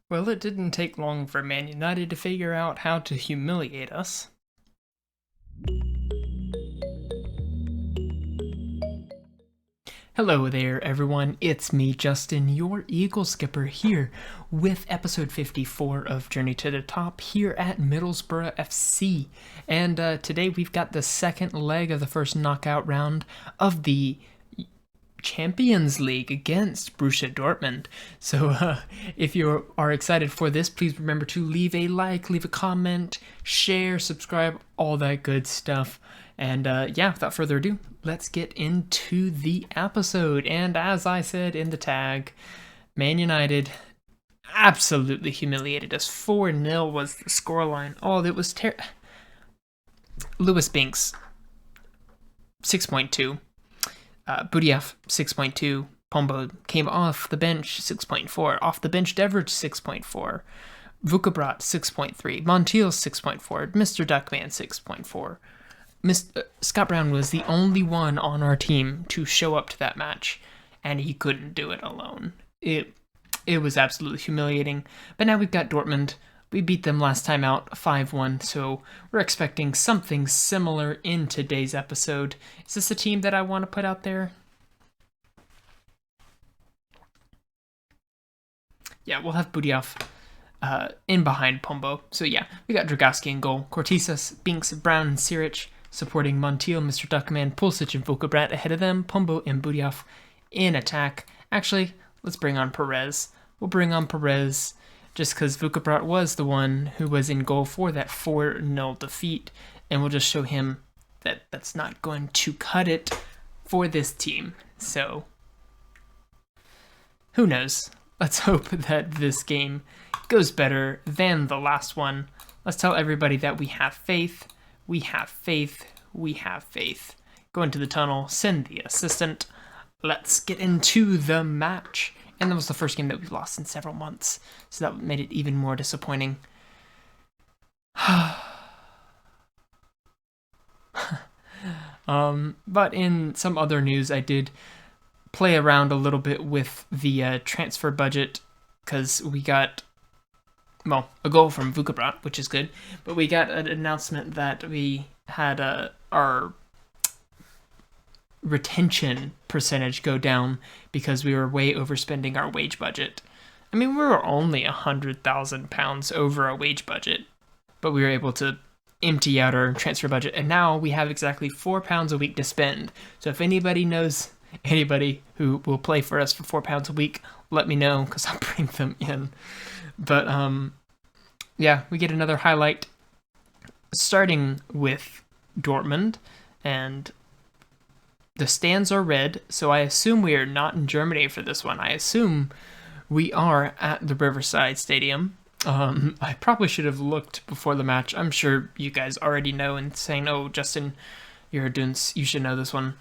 Well, it didn't take long for Man United to figure out how to humiliate us. Hello there, everyone. It's me, Justin, your EagleSkipper, here with episode 54 of Journey to the Top here at Middlesbrough FC. And today we've got the second leg of the first knockout round of the Champions League against Borussia Dortmund. So if you are excited for this, please remember to leave a like, leave a comment, share, subscribe, all that good stuff. And without further ado, let's get into the episode. And as I said in the tag, Man United absolutely humiliated us. 4-0 was the scoreline. Oh, it was terrible. Lewis Binks, 6.2. Budiaf, 6.2. Pombo came off the bench, 6.4. Off the bench, Deverage, 6.4. Vukabrat, 6.3. Montiel, 6.4. Mr. Duckman, 6.4. Scott Brown was the only one on our team to show up to that match, and he couldn't do it alone. It was absolutely humiliating. But now we've got Dortmund. We beat them last time out 5-1, so we're expecting something similar in today's episode. Is this a team that I want to put out there? Yeah, we'll have Budiaf in behind Pombo. So yeah, we got Dragowski in goal. Cortisas, Binks, Brown, and Siric supporting Montiel, Mr. Duckman, Pulisic, and Vukabrat ahead of them. Pombo and Budiaf in attack. Actually, let's bring on Perez. We'll bring on Perez just because Vukabrat was the one who was in goal for that 4-0 defeat, and we'll just show him that that's not going to cut it for this team. So, who knows? Let's hope that this game goes better than the last one. Let's tell everybody that we have faith. We have faith. We have faith. Go into the tunnel. Send the assistant. Let's get into the match. And that was the first game that we've lost in several months. So that made it even more disappointing. But in some other news, I did play around a little bit with the transfer budget because we got, well, a goal from Vukabrat, which is good. But we got an announcement that we had our retention percentage go down because we were way overspending our wage budget. I mean, we were only £100,000 over our wage budget, but we were able to empty out our transfer budget, and now we have exactly £4 a week to spend. So if anybody knows anybody who will play for us for £4 a week, let me know because I'll bring them in. But we get another highlight starting with Dortmund, and the stands are red, so I assume we are not in Germany for this one. I assume we are at the Riverside Stadium. I probably should have looked before the match. I'm sure you guys already know and saying, oh, Justin, you're a dunce, you should know this one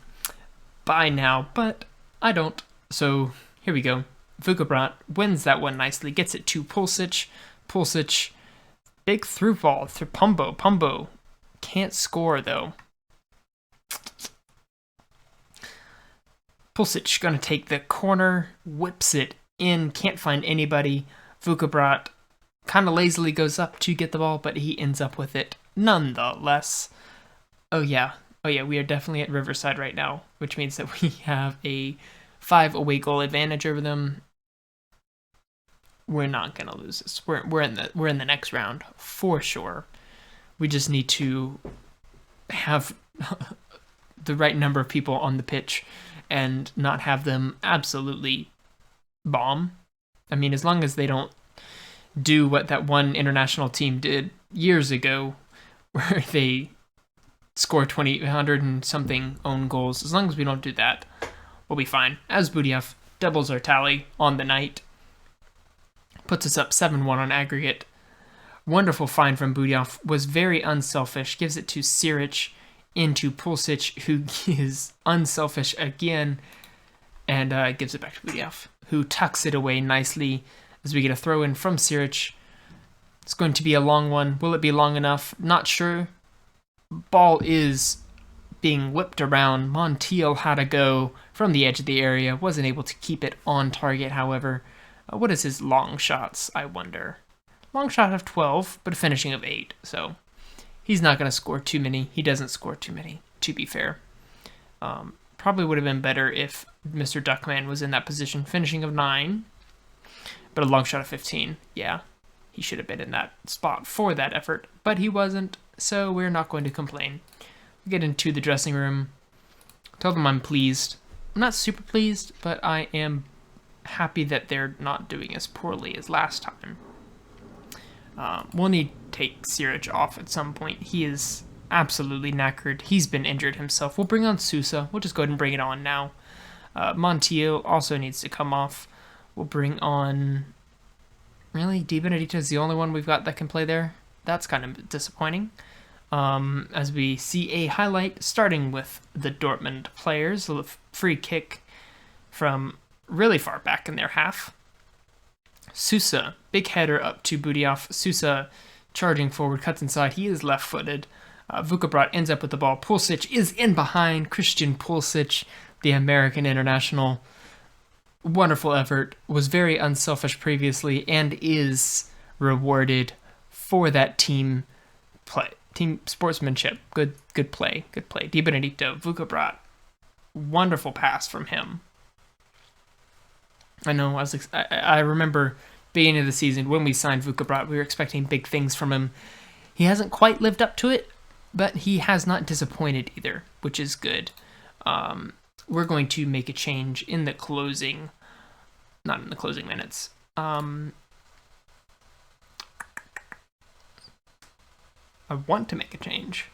by now, but I don't. So here we go. Vukabrat wins that one nicely, gets it to Pulisic. Pulisic, big through ball through Pombo. Pombo can't score, though. Pulisic gonna take the corner, whips it in, can't find anybody. Vukabrat kind of lazily goes up to get the ball, but he ends up with it nonetheless. Oh yeah, we are definitely at Riverside right now, which means that we have a 5 away goal advantage over them. We're not gonna lose this. We're in the next round for sure. We just need to have the right number of people on the pitch and not have them absolutely bomb. I mean, as long as they don't do what that one international team did years ago, where they score 100 and something own goals, as long as we don't do that, we'll be fine. As Budiaf doubles our tally on the night, puts us up 7-1 on aggregate. Wonderful find from Budiaf, was very unselfish, gives it to Siric, into Pulisic, who is unselfish again, and gives it back to Budiaf, who tucks it away nicely as we get a throw in from Siric. It's going to be a long one. Will it be long enough? Not sure. Ball is being whipped around. Montiel had to go from the edge of the area. Wasn't able to keep it on target, however. What is his long shots, I wonder? Long shot of 12, but a finishing of 8. So he's not going to score too many. He doesn't score too many, to be fair. Probably would have been better if Mr. Duckman was in that position, finishing of 9. But a long shot of 15, yeah. He should have been in that spot for that effort, but he wasn't, so we're not going to complain. We get into the dressing room. Tell them I'm pleased. I'm not super pleased, but I am happy that they're not doing as poorly as last time. We'll need to take Siraj off at some point. He is absolutely knackered. He's been injured himself. We'll bring on Sousa. We'll just go ahead and bring it on now. Montiel also needs to come off. We'll bring on... Really? Di Benedetto is the only one we've got that can play there? That's kind of disappointing. As we see a highlight starting with the Dortmund players. A free kick from really far back in their half. Sousa, big header up to Budiaf. Sousa charging forward, cuts inside. He is left-footed. Vukabrat ends up with the ball. Pulisic is in behind. Christian Pulisic, the American international. Wonderful effort. Was very unselfish previously and is rewarded for that team play. Team sportsmanship. Good play. Good play. Di Benedetto, Vukabrat. Wonderful pass from him. I know, I remember beginning of the season when we signed Vukabrat, we were expecting big things from him. He hasn't quite lived up to it, but he has not disappointed either, which is good. We're going to make a change in the closing, not in the closing minutes. I want to make a change.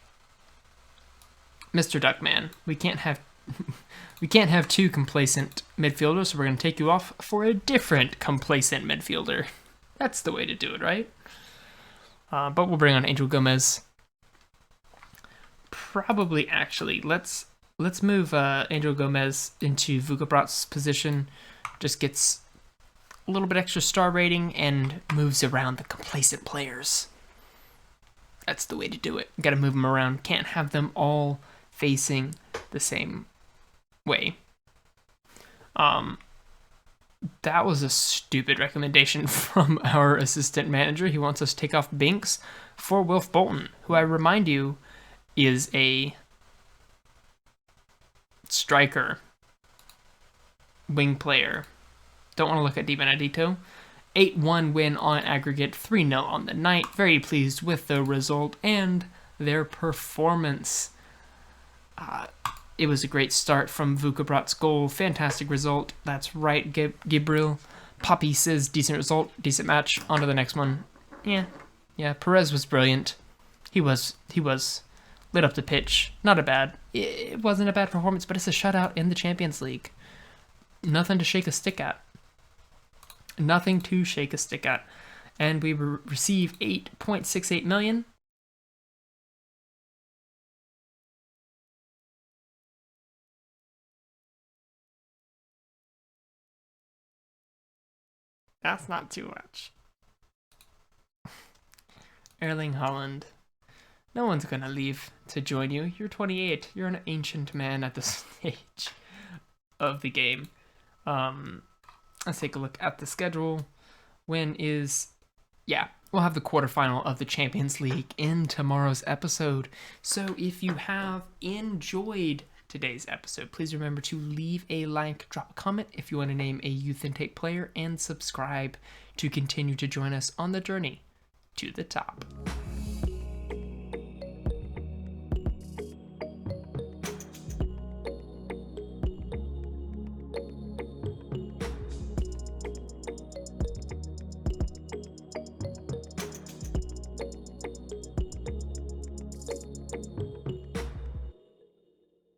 Mr. Duckman, we can't have two complacent midfielders, so we're going to take you off for a different complacent midfielder. That's the way to do it, right? But we'll bring on Angel Gomez. Probably, actually, let's move Angel Gomez into Vukabrat's position. Just gets a little bit extra star rating and moves around the complacent players. That's the way to do it. Got to move them around. Can't have them all facing the same way. That was a stupid recommendation from our assistant manager. He wants us to take off Binks for Wilf Bolton, who I remind you is a striker, wing player. Don't want to look at Di Benedetto. 8-1 win on aggregate, 3-0 on the night. Very pleased with the result and their performance. It was a great start from Vukabrat's goal. Fantastic result. That's right, Gibril. Poppy says decent result, decent match. On to the next one. Yeah. Perez was brilliant. He was lit up the pitch. It wasn't a bad performance, but it's a shutout in the Champions League. Nothing to shake a stick at. Nothing to shake a stick at. And we receive 8.68 million. That's not too much. Erling Haaland. No one's going to leave to join you. You're 28. You're an ancient man at this stage of the game. Let's take a look at the schedule. We'll have the quarterfinal of the Champions League in tomorrow's episode. So if you have enjoyed today's episode, please remember to leave a like, drop a comment if you want to name a Youth Intake player, and subscribe to continue to join us on the journey to the top.